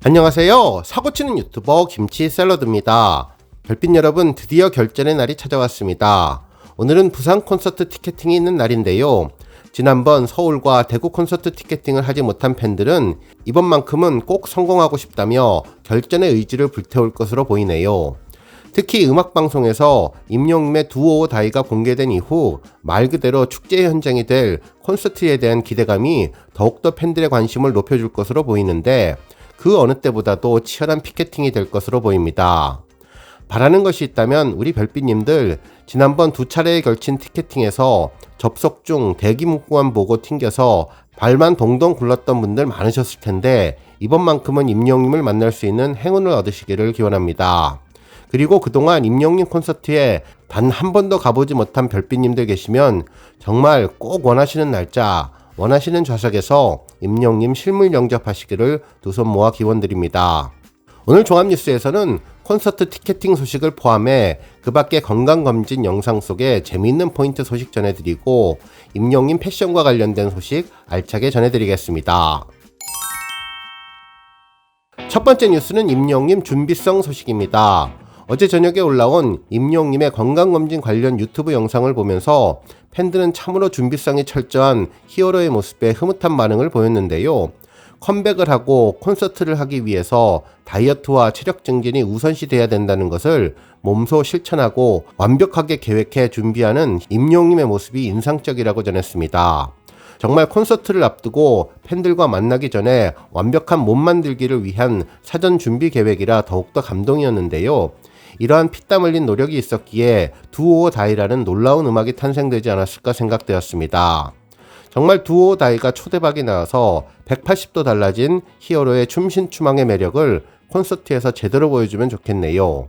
안녕하세요. 사고치는 유튜버 김치샐러드입니다. 별빛 여러분, 드디어 결전의 날이 찾아왔습니다. 오늘은 부산 콘서트 티켓팅이 있는 날인데요. 지난번 서울과 대구 콘서트 티켓팅을 하지 못한 팬들은 이번만큼은 꼭 성공하고 싶다며 결전의 의지를 불태울 것으로 보이네요. 특히 음악방송에서 임영웅의 두오 다이가 공개된 이후 말 그대로 축제 현장이 될 콘서트에 대한 기대감이 더욱더 팬들의 관심을 높여줄 것으로 보이는데 그 어느 때보다도 치열한 피켓팅이 될 것으로 보입니다. 바라는 것이 있다면 우리 별빛님들 지난번 두 차례에 걸친 티켓팅에서 접속 중 대기 문구만 보고 튕겨서 발만 동동 굴렀던 분들 많으셨을 텐데 이번만큼은 임영웅을 만날 수 있는 행운을 얻으시기를 기원합니다. 그리고 그동안 임영웅 콘서트에 단 한 번도 가보지 못한 별빛님들 계시면 정말 꼭 원하시는 날짜, 원하시는 좌석에서 임영웅 실물 영접하시기를 두 손 모아 기원드립니다. 오늘 종합뉴스에서는 콘서트 티켓팅 소식을 포함해 그 밖의 건강검진 영상 속에 재미있는 포인트 소식 전해드리고 임영웅 패션과 관련된 소식 알차게 전해드리겠습니다. 첫 번째 뉴스는 임영웅 준비성 소식입니다. 어제 저녁에 올라온 임영웅의 건강검진 관련 유튜브 영상을 보면서 팬들은 참으로 준비성이 철저한 히어로의 모습에 흐뭇한 반응을 보였는데요. 컴백을 하고 콘서트를 하기 위해서 다이어트와 체력 증진이 우선시 돼야 된다는 것을 몸소 실천하고 완벽하게 계획해 준비하는 임영웅의 모습이 인상적이라고 전했습니다. 정말 콘서트를 앞두고 팬들과 만나기 전에 완벽한 몸 만들기를 위한 사전 준비 계획이라 더욱더 감동이었는데요. 이러한 피땀 흘린 노력이 있었기에 두오 다이라는 놀라운 음악이 탄생되지 않았을까 생각되었습니다. 정말 두오 다이가 초대박이 나와서 180도 달라진 히어로의 춤신추망의 매력을 콘서트에서 제대로 보여주면 좋겠네요.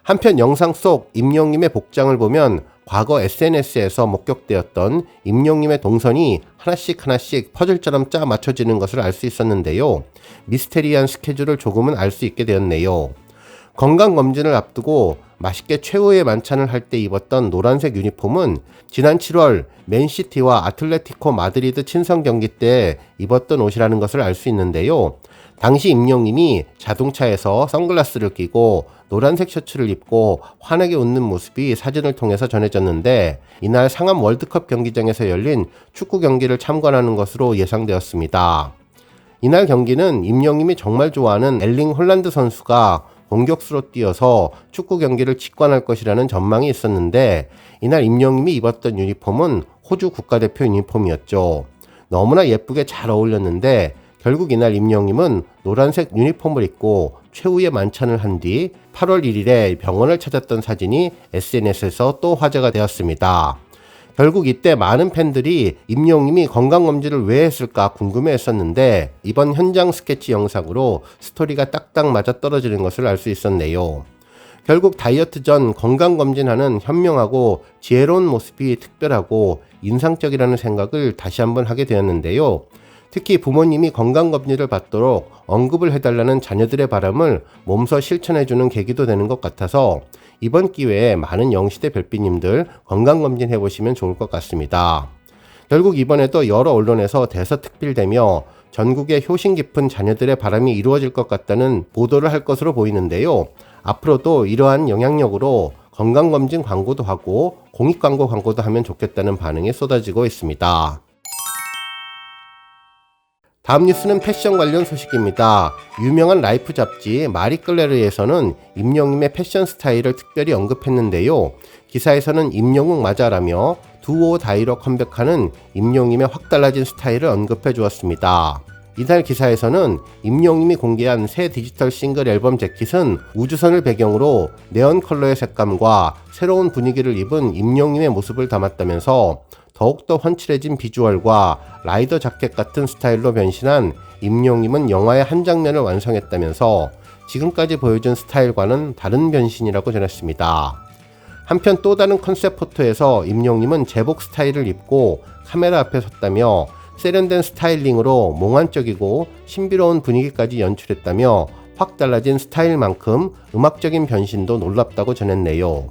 한편 영상 속 임영웅의 복장을 보면 과거 SNS에서 목격되었던 임영웅의 동선이 하나씩 퍼즐처럼 짜 맞춰지는 것을 알 수 있었는데요. 미스테리한 스케줄을 조금은 알 수 있게 되었네요. 건강검진을 앞두고 맛있게 최후의 만찬을 할 때 입었던 노란색 유니폼은 지난 7월 맨시티와 아틀레티코 마드리드 친선 경기 때 입었던 옷이라는 것을 알 수 있는데요. 당시 임영웅이 자동차에서 선글라스를 끼고 노란색 셔츠를 입고 환하게 웃는 모습이 사진을 통해서 전해졌는데 이날 상암 월드컵 경기장에서 열린 축구 경기를 참관하는 것으로 예상되었습니다. 이날 경기는 임영웅이 정말 좋아하는 엘링 홀란드 선수가 공격수로 뛰어서 축구 경기를 직관할 것이라는 전망이 있었는데 이날 임영웅이 입었던 유니폼은 호주 국가대표 유니폼이었죠. 너무나 예쁘게 잘 어울렸는데 결국 이날 임영웅은 노란색 유니폼을 입고 최후의 만찬을 한 뒤 8월 1일에 병원을 찾았던 사진이 SNS에서 또 화제가 되었습니다. 결국 이때 많은 팬들이 임영웅이 건강검진을 왜 했을까 궁금해했었는데 이번 현장 스케치 영상으로 스토리가 딱딱 맞아떨어지는 것을 알 수 있었네요. 결국 다이어트 전 건강검진하는 현명하고 지혜로운 모습이 특별하고 인상적이라는 생각을 다시 한번 하게 되었는데요. 특히 부모님이 건강검진을 받도록 언급을 해달라는 자녀들의 바람을 몸소 실천해주는 계기도 되는 것 같아서 이번 기회에 많은 영시대 별빛님들 건강검진 해보시면 좋을 것 같습니다. 결국 이번에도 여러 언론에서 대서특필되며 전국의 효심 깊은 자녀들의 바람이 이루어질 것 같다는 보도를 할 것으로 보이는데요. 앞으로도 이러한 영향력으로 건강검진 광고도 하고 공익광고 광고도 하면 좋겠다는 반응이 쏟아지고 있습니다. 다음 뉴스는 패션 관련 소식입니다. 유명한 라이프 잡지 마리끌레르에서는 임영웅의 패션 스타일을 특별히 언급했는데요. 기사에서는 임영웅 맞아라며 두오 다이로 컴백하는 임영웅의 확 달라진 스타일을 언급해 주었습니다. 이날 기사에서는 임영웅이 공개한 새 디지털 싱글 앨범 재킷은 우주선을 배경으로 네온 컬러의 색감과 새로운 분위기를 입은 임영웅의 모습을 담았다면서 더욱더 훤칠해진 비주얼과 라이더 자켓 같은 스타일로 변신한 임영웅은 영화의 한 장면을 완성했다면서 지금까지 보여준 스타일과는 다른 변신이라고 전했습니다. 한편 또 다른 컨셉 포토에서 임영웅은 제복 스타일을 입고 카메라 앞에 섰다며 세련된 스타일링으로 몽환적이고 신비로운 분위기까지 연출했다며 확 달라진 스타일만큼 음악적인 변신도 놀랍다고 전했네요.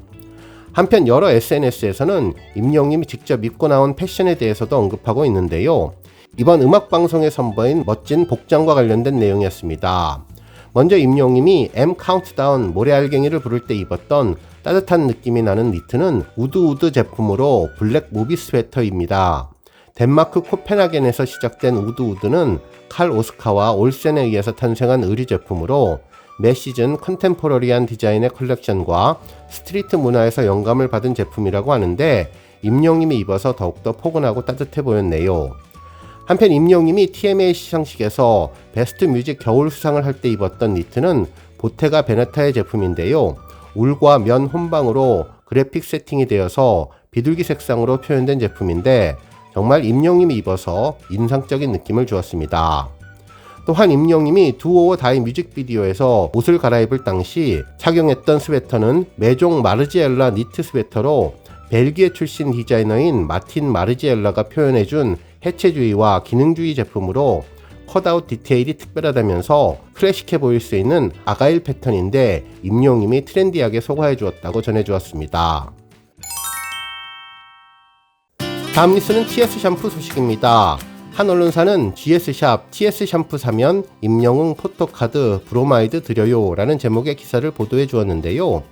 한편 여러 SNS에서는 임영웅이 직접 입고 나온 패션에 대해서도 언급하고 있는데요. 이번 음악방송에 선보인 멋진 복장과 관련된 내용이었습니다. 먼저 임영님이 M 카운트다운 모래알갱이를 부를 때 입었던 따뜻한 느낌이 나는 니트는 우드우드 제품으로 블랙 무비 스웨터입니다. 덴마크 코펜하겐에서 시작된 우드우드는 칼 오스카와 올센에 의해서 탄생한 의류 제품으로 매 시즌 컨템포러리한 디자인의 컬렉션과 스트리트 문화에서 영감을 받은 제품이라고 하는데 임영님이 입어서 더욱더 포근하고 따뜻해 보였네요. 한편 임영님이 TMA 시상식에서 베스트 뮤직 겨울 수상을 할 때 입었던 니트는 보테가 베네타의 제품인데요. 울과 면 혼방으로 그래픽 세팅이 되어서 비둘기 색상으로 표현된 제품인데 정말 임영님이 입어서 인상적인 느낌을 주었습니다. 또한 임영님이 두 오어 다이 뮤직비디오에서 옷을 갈아입을 당시 착용했던 스웨터는 메종 마르지엘라 니트 스웨터로 벨기에 출신 디자이너인 마틴 마르지엘라가 표현해준 해체주의와 기능주의 제품으로 컷아웃 디테일이 특별하다면서 클래식해 보일 수 있는 아가일 패턴인데 임영님이 트렌디하게 소화해 주었다고 전해주었습니다. 다음 뉴스는 TS 샴푸 소식입니다. 한 언론사는 GS샵 TS 샴푸 사면 임영웅 포토카드 브로마이드 드려요 라는 제목의 기사를 보도해 주었는데요.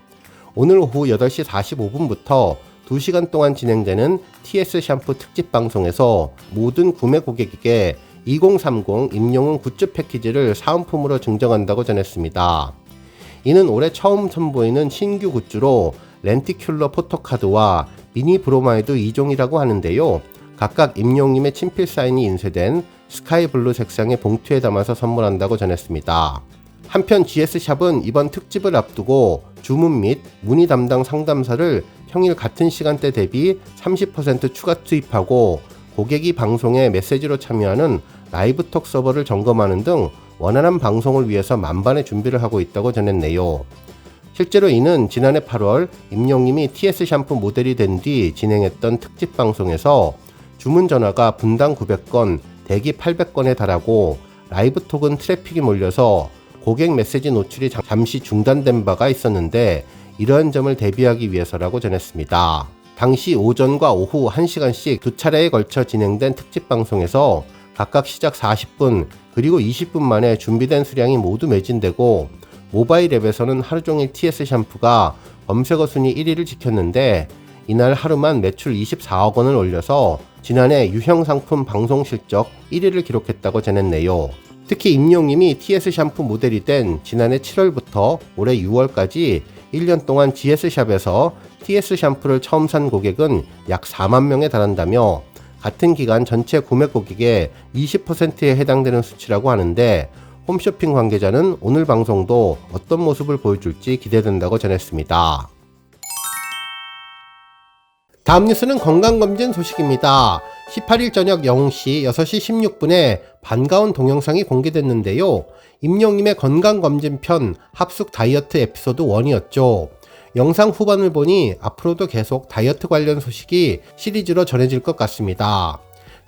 오늘 오후 8시 45분부터 2시간 동안 진행되는 TS 샴푸 특집 방송에서 모든 구매 고객에게 2030 임영웅 굿즈 패키지를 사은품으로 증정한다고 전했습니다. 이는 올해 처음 선보이는 신규 굿즈로 렌티큘러 포토카드와 미니 브로마이드 2종이라고 하는데요. 각각 임영웅님의 친필 사인이 인쇄된 스카이블루 색상의 봉투에 담아서 선물한다고 전했습니다. 한편 GS샵은 이번 특집을 앞두고 주문 및 문의 담당 상담사를 평일 같은 시간대 대비 30% 추가 투입하고 고객이 방송에 메시지로 참여하는 라이브톡 서버를 점검하는 등 원활한 방송을 위해서 만반의 준비를 하고 있다고 전했네요. 실제로 이는 지난해 8월 임영웅님이 TS 샴푸 모델이 된 뒤 진행했던 특집 방송에서 주문 전화가 분당 900건, 대기 800건에 달하고 라이브톡은 트래픽이 몰려서 고객 메시지 노출이 잠시 중단된 바가 있었는데 이러한 점을 대비하기 위해서라고 전했습니다. 당시 오전과 오후 1시간씩 두 차례에 걸쳐 진행된 특집 방송에서 각각 시작 40분 그리고 20분 만에 준비된 수량이 모두 매진되고 모바일 앱에서는 하루종일 TS 샴푸가 검색어 순위 1위를 지켰는데 이날 하루만 매출 24억 원을 올려서 지난해 유형 상품 방송 실적 1위를 기록했다고 전했네요. 특히 임영웅님이 TS 샴푸 모델이 된 지난해 7월부터 올해 6월까지 1년 동안 GS샵에서 TS 샴푸를 처음 산 고객은 약 4만 명에 달한다며 같은 기간 전체 구매 고객의 20%에 해당되는 수치라고 하는데 홈쇼핑 관계자는 오늘 방송도 어떤 모습을 보여줄지 기대된다고 전했습니다. 다음 뉴스는 건강검진 소식입니다. 18일 저녁 0시 6시 16분에 반가운 동영상이 공개됐는데요. 임영웅님의 건강검진 편 합숙 다이어트 에피소드 1이었죠. 영상 후반을 보니 앞으로도 계속 다이어트 관련 소식이 시리즈로 전해질 것 같습니다.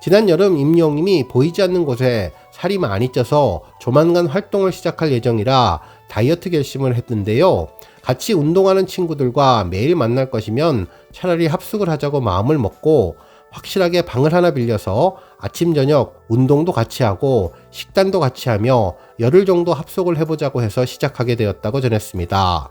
지난 여름 임영웅님이 보이지 않는 곳에 살이 많이 쪄서 조만간 활동을 시작할 예정이라 다이어트 결심을 했는데요. 같이 운동하는 친구들과 매일 만날 것이면 차라리 합숙을 하자고 마음을 먹고 확실하게 방을 하나 빌려서 아침 저녁 운동도 같이 하고 식단도 같이 하며 열흘 정도 합숙을 해보자고 해서 시작하게 되었다고 전했습니다.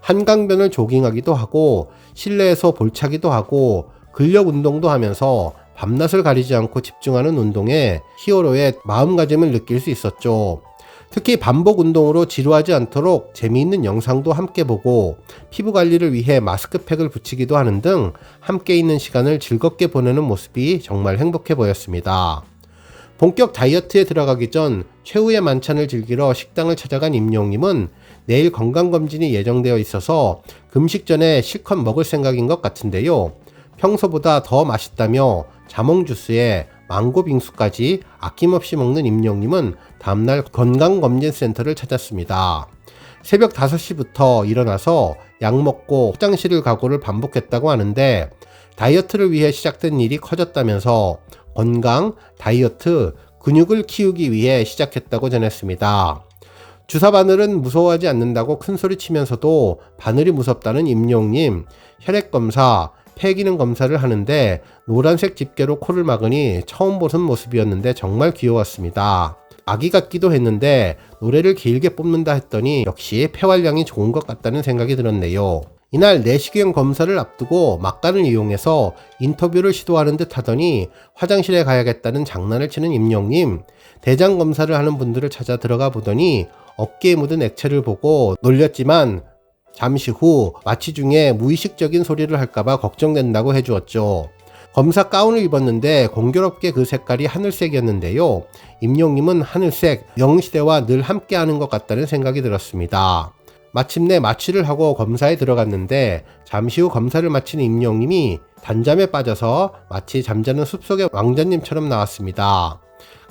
한강변을 조깅하기도 하고 실내에서 볼차기도 하고 근력 운동도 하면서 밤낮을 가리지 않고 집중하는 운동에 히어로의 마음가짐을 느낄 수 있었죠. 특히 반복 운동으로 지루하지 않도록 재미있는 영상도 함께 보고 피부 관리를 위해 마스크팩을 붙이기도 하는 등 함께 있는 시간을 즐겁게 보내는 모습이 정말 행복해 보였습니다. 본격 다이어트에 들어가기 전 최후의 만찬을 즐기러 식당을 찾아간 임영웅님은 내일 건강검진이 예정되어 있어서 금식 전에 실컷 먹을 생각인 것 같은데요. 평소보다 더 맛있다며 자몽 주스에 망고 빙수까지 아낌없이 먹는 임영웅님은 다음날 건강검진센터를 찾았습니다. 새벽 5시부터 일어나서 약 먹고 화장실을 가고를 반복했다고 하는데 다이어트를 위해 시작된 일이 커졌다면서 건강, 다이어트, 근육을 키우기 위해 시작했다고 전했습니다. 주사 바늘은 무서워하지 않는다고 큰소리 치면서도 바늘이 무섭다는 임영웅님, 혈액검사, 폐기능 검사를 하는데 노란색 집게로 코를 막으니 처음 보는 모습이었는데 정말 귀여웠습니다. 아기 같기도 했는데 노래를 길게 뽑는다 했더니 역시 폐활량이 좋은 것 같다는 생각이 들었네요. 이날 내시경 검사를 앞두고 막간을 이용해서 인터뷰를 시도하는 듯 하더니 화장실에 가야겠다는 장난을 치는 임영님, 대장 검사를 하는 분들을 찾아 들어가 보더니 어깨에 묻은 액체를 보고 놀렸지만 잠시 후 마취 중에 무의식적인 소리를 할까봐 걱정된다고 해주었죠. 검사 가운을 입었는데 공교롭게 그 색깔이 하늘색이었는데요. 임영님은 하늘색, 영시대와 늘 함께하는 것 같다는 생각이 들었습니다. 마침내 마취를 하고 검사에 들어갔는데 잠시 후 검사를 마친 임영님이 단잠에 빠져서 마치 잠자는 숲속의 왕자님처럼 나왔습니다.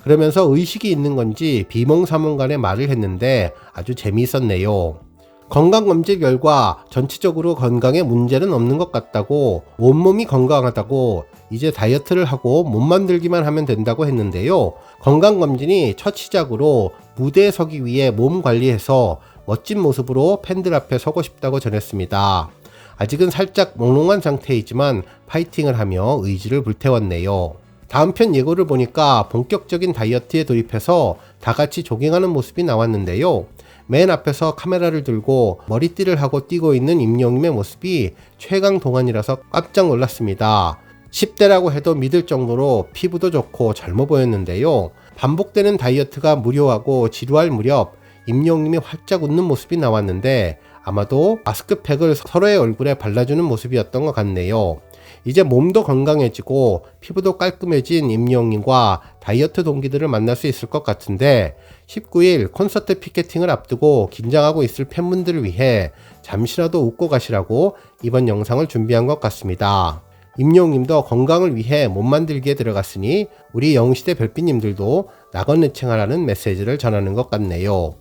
그러면서 의식이 있는 건지 비몽사몽간에 말을 했는데 아주 재미있었네요. 건강검진 결과 전체적으로 건강에 문제는 없는 것 같다고, 온몸이 건강하다고, 이제 다이어트를 하고 몸 만들기만 하면 된다고 했는데요. 건강검진이 첫 시작으로 무대에 서기 위해 몸 관리해서 멋진 모습으로 팬들 앞에 서고 싶다고 전했습니다. 아직은 살짝 몽롱한 상태이지만 파이팅을 하며 의지를 불태웠네요. 다음 편 예고를 보니까 본격적인 다이어트에 돌입해서 다같이 조깅하는 모습이 나왔는데요. 맨 앞에서 카메라를 들고 머리띠를 하고 뛰고 있는 임영님의 모습이 최강 동안이라서 깜짝 놀랐습니다. 10대라고 해도 믿을 정도로 피부도 좋고 젊어 보였는데요. 반복되는 다이어트가 무료하고 지루할 무렵 임영님이 활짝 웃는 모습이 나왔는데 아마도 마스크팩을 서로의 얼굴에 발라주는 모습이었던 것 같네요. 이제 몸도 건강해지고 피부도 깔끔해진 임영님과 다이어트 동기들을 만날 수 있을 것 같은데 19일 콘서트 피켓팅을 앞두고 긴장하고 있을 팬분들을 위해 잠시라도 웃고 가시라고 이번 영상을 준비한 것 같습니다. 임영님도 건강을 위해 몸 만들기에 들어갔으니 우리 영시대 별빛님들도 낙원내칭하라는 메시지를 전하는 것 같네요.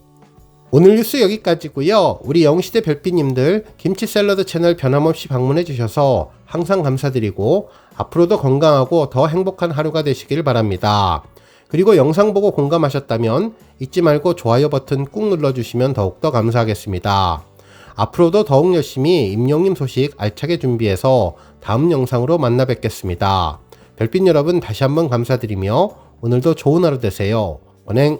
오늘 뉴스 여기까지고요. 우리 영시대 별빛님들 김치샐러드 채널 변함없이 방문해 주셔서 항상 감사드리고 앞으로도 건강하고 더 행복한 하루가 되시길 바랍니다. 그리고 영상 보고 공감하셨다면 잊지 말고 좋아요 버튼 꾹 눌러주시면 더욱더 감사하겠습니다. 앞으로도 더욱 열심히 임영님 소식 알차게 준비해서 다음 영상으로 만나 뵙겠습니다. 별빛 여러분 다시 한번 감사드리며 오늘도 좋은 하루 되세요. 원행!